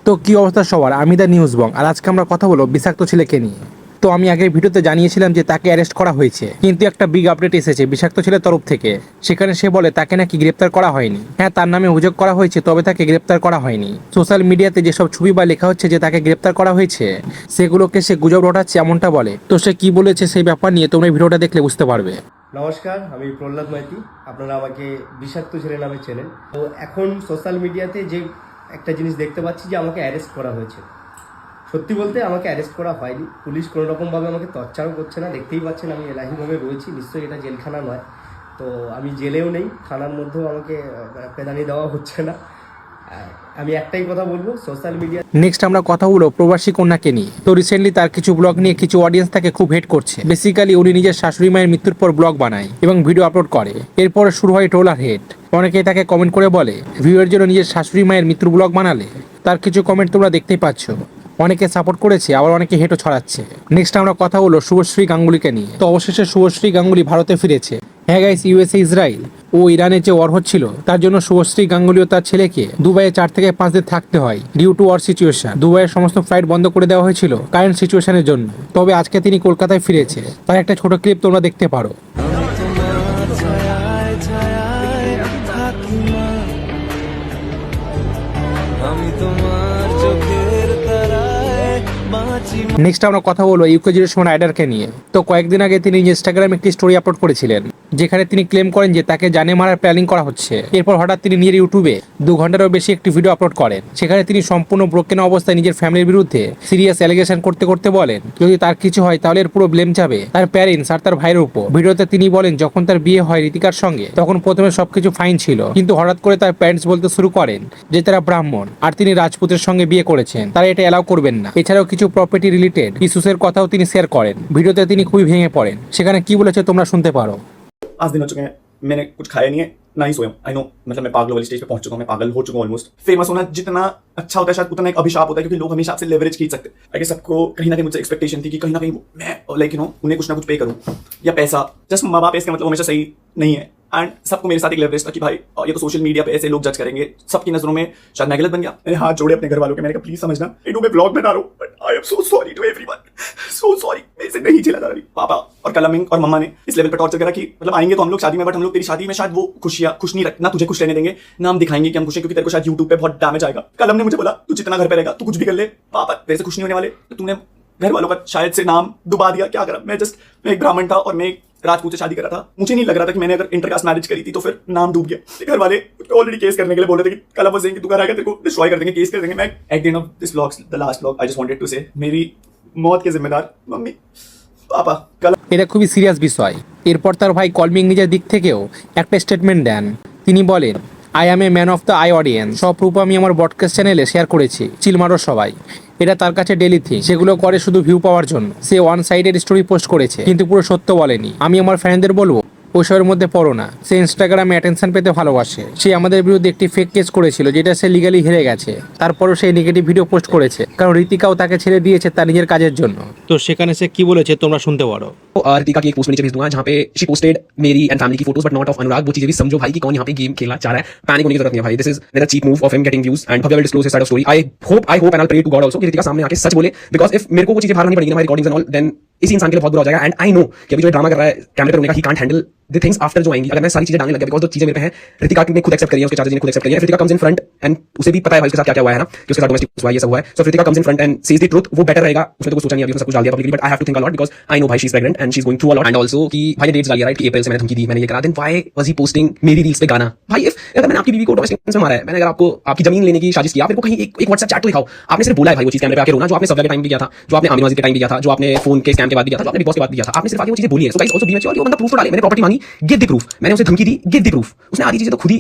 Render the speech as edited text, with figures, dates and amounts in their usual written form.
তো কি অবস্থা সবার, আমি দ্য নিউজ বং, আর আজকে আমরা কথা বলবো বিষাক্ত ছেলেকে নিয়ে। তো আমি আগের ভিডিওতে জানিয়েছিলাম যে তাকে অ্যারেস্ট করা হয়েছে, কিন্তু একটা বিগ আপডেট এসেছে বিষাক্ত ছেলের তরফ থেকে। সেখানে সে বলে তাকে নাকি গ্রেপ্তার করা হয়নি। হ্যাঁ, তার নামে অভিযোগ করা হয়েছে, তবে তাকে গ্রেপ্তার করা হয়নি। সোশ্যাল মিডিয়াতে যেসব ছবি বা লেখা হচ্ছে যে তাকে গ্রেপ্তার করা হয়েছে, সেগুলোকে সে গুজব রটাচ্ছে এমনটা বলে। তো সে কি বলেছে সেই ব্যাপার নিয়ে তোমরা ভিডিওটা দেখলে বুঝতে পারবে। নমস্কার, আমি প্রহ্লাদ মাইতি। আপনারা আমাকে বিষাক্ত ছেলে নামে চেনেন। তো এখন সোশ্যাল মিডিয়াতে যে একটা জিনিস দেখতে পাচ্ছি যে আমাকে অ্যারেস্ট করা হয়েছে। সত্যি বলতে আমাকে অ্যারেস্ট করা হয়নি। পুলিশ কোনো রকমভাবে আমাকে টর্চারও করছে না। দেখতেই পাচ্ছেন আমি এলাহিভাবে রয়েছি, নিশ্চয়ই এটা জেলখানা নয়। তো আমি জেলেও নেই, থানার মধ্যেও আমাকে পেদানি দেওয়া হচ্ছে না। আমি একটাই কথা বলবো, সোশ্যাল মিডিয়া। নেক্সট আমরা কথা বলবো প্রবাসী কন্যাকে নিয়ে। তো রিসেন্টলি তার কিছু ব্লগ নিয়ে কিছু অডিয়েন্স তাকে খুব হেট করছে। বেসিক্যালি উনি নিজের শাশুড়ি মায়ের মৃত্যুর পর ব্লগ বানায় এবং ভিডিও আপলোড করে, এরপর শুরু হয় ট্রোল আর হেট। অনেকেই তাকে কমেন্ট করে বলে ভিউয়ের জন্য নিজের শাশুড়ি মায়ের মৃত্যুর ব্লগ বানালে। তার কিছু কমেন্ট তোমরা দেখতেই পাচ্ছ, অনেকে সাপোর্ট করেছে, আবার অনেকে হেটও ছড়াচ্ছে। নেক্সট আমরা কথা বলবো শুভশ্রী গাঙ্গুলিকে নিয়ে। তো অবশেষে শুভশ্রী গাঙ্গুলি ভারতে ফিরেছে। হ্যাঁ গাইস, ইউএসএ, ইসরায়েল ও ইরানের যে ওয়ার হচ্ছিল, তার জন্য শুভশ্রী গাঙ্গুলি ও তার ছেলেকে দুবাইয়ে 4 থেকে 5 দিন থাকতে হয় ডিউ টু ওয়ার সিচুয়েশন। দুবাইয়ের সমস্ত ফ্লাইট বন্ধ করে দেওয়া হয়েছিল কারেন্ট সিচুয়েশনের জন্য। তবে আজকে তিনি কলকাতায় ফিরেছে, তার একটা ছোট ক্লিপ তোমরা দেখতে পারো। নেক্সট আমরা কথা বলবো ইউকে রাইডারকে নিয়ে। তো কয়েকদিন আগে তিনি ইনস্টাগ্রামে একটি স্টোরি আপলোড করেছিলেন, যেখানে তিনি ক্লেম করেন যে তাকে জানে মারার প্ল্যানিং করা হচ্ছে। এরপর হঠাৎ তিনি নিজের ইউটিউবে 2 ঘন্টারও বেশি একটি ভিডিও আপলোড করেন। সেখানে তিনি সম্পূর্ণ ব্রোকেন অবস্থায় নিজের ফ্যামিলির বিরুদ্ধে সিরিয়াস অ্যালিগেশন করতে করতে বলেন যদি তার কিছু হয় তাহলে এর পুরো ব্লেম যাবে তার প্যারেন্টস আর তার ভাইয়ের উপর। ভিডিওতে তিনি বলেন যখন তার বিয়ে হয় ঋতিকার সঙ্গে, তখন প্রথমে সবকিছু ফাইন ছিল, কিন্তু হঠাৎ করে তার প্যারেন্টস বলতে শুরু করেন যে তারা ব্রাহ্মণ আর তিনি রাজপুতের সঙ্গে বিয়ে করেছেন, তারা এটা এলাও করবেন না। এছাড়াও কিছু প্রপার্টি রিলেটেড ইস্যুসের কথাও তিনি শেয়ার করেন। ভিডিওতে তিনি খুবই ভেঙে পড়েন। সেখানে কি বলেছে তোমরা শুনতে পারো। 5 दिन हो चुके हैं, मैंने कुछ खाया नहीं है, ना ही सोया। आई नो, मतलब मैं पागल वाली स्टेज पे पहुंच चुका हूं, मैं पागल हो चुका हूं ऑलमोस्ट। फेमस होना जितना अच्छा होता है शायद उतना एक अभिशाप होता है, क्योंकि लोग हमेशा आपसे लेवरेज खींच सकते हैं। आई गेस सबको कहीं ना कहीं मुझसे एक्सपेक्टेशन थी कि कहीं ना कहीं मैं लाइक यू नो उन्हें कुछ ना कुछ पे करूं या पैसा। जस्ट माँ बाप इसका मतलब हमेशा सही नहीं है। एंड सबको मेरे साथ एक लेवरेज था कि भाई ये तो सोशल मीडिया पे ऐसे लोग जज करेंगे, सबकी नजरों में शायद मैं गलत बन गया। मैंने हाथ जोड़े अपने घर वालों के, मैंने कहा प्लीज समझना, इन्हों मैं ब्लॉग बना रहा हूं, but I am so sorry to everyone, so sorry, मेरे से नहीं झेला जा रही। पापा और कलमिंग और मम्मा ने इस लेवल पर टॉर्चर करा कि मतलब आएंगे तो हम लोग शादी में, बट हम लोग तेरी शादी में शायद वो खुशियां खुश नहीं ना तुझे खुश रहने देंगे, ना हम दिखाएंगे कि हम खुश हैं, क्योंकि तेरे को शायद यूट्यूब पे बहुत डैमेज आएगा। कलम ने मुझे बोला तू जितना घर पे रहेगा तू कुछ भी कर ले, पापा तेरे से खुश नहीं होने वाले। तो तूने घर वालों का शायद से नाम डुबा दिया, क्या करा। मैं एक ब्राह्मण था और मैं एक राजपूत से शादी करा था। मुझे नहीं लग रहा था कि मैंने अगर इंटरकास्ट मैरिज करी थी तो फिर नाम डूब गया। घर वाले ऑलरेडी केस करने के लिए बोल रहे थे कि कल वो कि तू घर आएगा तेरे को डिस्ट्रॉय कर देंगे, केस कर देंगे। मैं at the end of this vlog, the last vlog, I just wanted to say मेरी मौत के जिम्मेदार मम्मी पापा। এটা খুবই সিরিয়াস বিষয়। এরপর তার ভাই কলমিং নিজের দিক থেকেও একটা স্টেটমেন্ট দেন। তিনি বলেন I am a man of the I audience, সব প্রুফ আমি আমার ব্রডকাস্ট চ্যানেলে শেয়ার করেছি। চিল মারো সবাই, এটা তার কাছে ডেলি থিং। সেগুলো করে শুধু ভিউ পাওয়ার জন্য। সে ওয়ান সাইডেড স্টোরি পোস্ট করেছে, কিন্তু পুরো সত্য বলেনি। আমি আমার ফ্যানদের বলবো ওইসবের মধ্যে পড়ো না। সে ইনস্টাগ্রামে অ্যাটেনশন পেতে ভালোবাসে। সে আমাদের বিরুদ্ধে একটি ফেক কেস করেছিল, যেটা সে লিগালি হেরে গেছে। তারপরও সে নেগেটিভ ভিডিও পোস্ট করেছে, কারণ ঋতিকাও তাকে ছেড়ে দিয়েছে তার নিজের কাজের জন্য। তো সেখানে সে কি বলেছে তোমরা শুনতে পারো। रितिका की एक पोस्ट नीचे भेज दूंगा जहां पे शी पोस्टेड मेरी एंड फैमिली की फोटोज बट नॉट ऑफ अनुराग। वो चीजें भी समझो भाई कि कौन यहाँ पे गेम खेलना चाह रहा है। पैनिक होने की जरूरत नहीं है भाई, दिस इज मेरा cheap move of him getting views and Bhavya will disclose his side of story. I hope and I pray to God also कि रितिका सामने आके सच बोले, बिकॉज इफ मेरे को वो चीजें बाहर नहीं पड़ेगी ना, my recordings and all, then इसी इंसान के लिए बहुत बुरा हो जाएगा। एंड आई नो कि अभी जो ड्रामा कर रहा है कैमरे पर होने का, he can't handle the things after जो आएंगी। अगर मैं सारी चीजें डालने लग गया, बिकॉज जो चीजें मेरे पे है रितिका ने खुद एक्सेप्ट करी है, उसके चार्जेस ने खुद एक्सेप्ट करी है। Ritika comes in front and उसे भी पता है भाई उसके साथ क्या क्या हुआ है ना, कि उसके साथ डोमेस्टिक हुआ है, ये सब हुआ है। So Ritika comes in front and says the truth, वो बेटर रहेगा। उसने तो कुछ सोचा नहीं, अभी उसने सब कुछ डाल दिया publicly, but I have to think a lot, because I know भाई she is pregnant and she is going through a lot. And also कि भाई डेट्स डालिए राइट कि अप्रैल से मैंने धमकी दी, मैंने ये करा, then why was he posting मेरी रील्स पे गाना। भाई इफ अगर मैंने आपकी बीवी को डोमेस्टिक में मारा है, मैंने अगर आपको आपकी जमीन लेने की साजिश किया, फिर को कहीं एक व्हाट्सएप चैट तो दिखाओ। आपने सिर्फ बोला है भाई वो चीज कैमरे पे आके रोना, जो आपने सब्जा के टाइम भी किया था, जो आपने आमिर मस्जिद के टाइम भी किया था, जो आपने फोन के स्कैम के बाद भी किया था, जो आपने बिग बॉस के बाद भी किया था, आपने सिर्फ आगे वो चीजें बोली है। So guys also be mature, ये बंदा प्रूफ तो डाले। मैंने प्रॉपर्टी मांगी, गिव द प्रूफ। मैंने उसे धमकी दी, गिव द प्रूफ। उसने आधी चीजें तो खुद ही